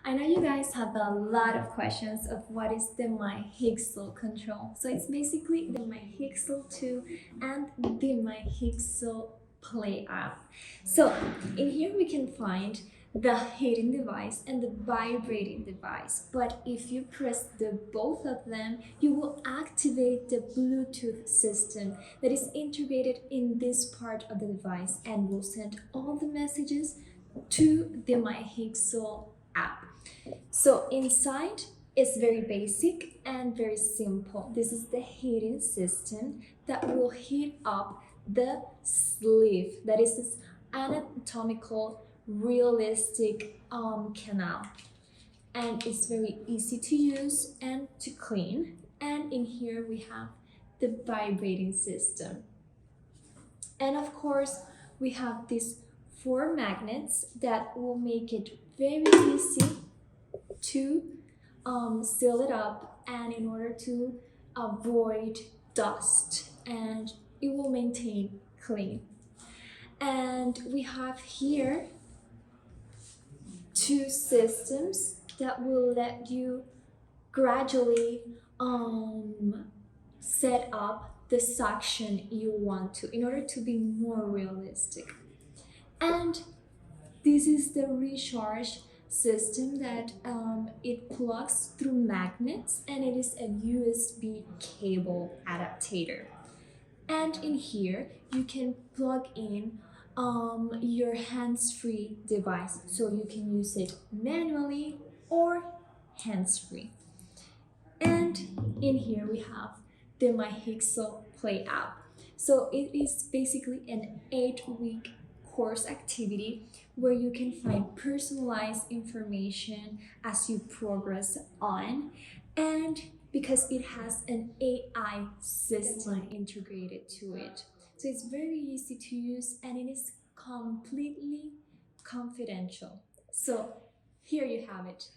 I know you guys have a lot of questions of what is the MYHIXEL Control. So it's basically the MYHIXEL 2 and the MYHIXEL Play app. So in here we can find the heating device and the vibrating device. But if you press the both of them, you will activate the Bluetooth system that is integrated in this part of the device and will send all the messages to the MYHIXEL app. So inside is very basic and very simple. This is the heating system that will heat up the sleeve. That is this anatomical, realistic canal. And it's very easy to use and to clean. And in here we have the vibrating system. And of course, we have these 4 magnets that will make it very easy to seal it up, and in order to avoid dust, and it will maintain clean. And we have here 2 systems that will let you gradually set up the suction you want to in order to be more realistic. And this is the recharge system that it plugs through magnets, and it is a USB cable adapter. And in here you can plug in your hands-free device, so you can use it manually or hands-free. And in here we have the MYHIXEL Play app. So it is basically an 8-week course activity where you can find personalized information as you progress on, and because it has an AI system integrated to it. So it's very easy to use and it is completely confidential. So here you have it.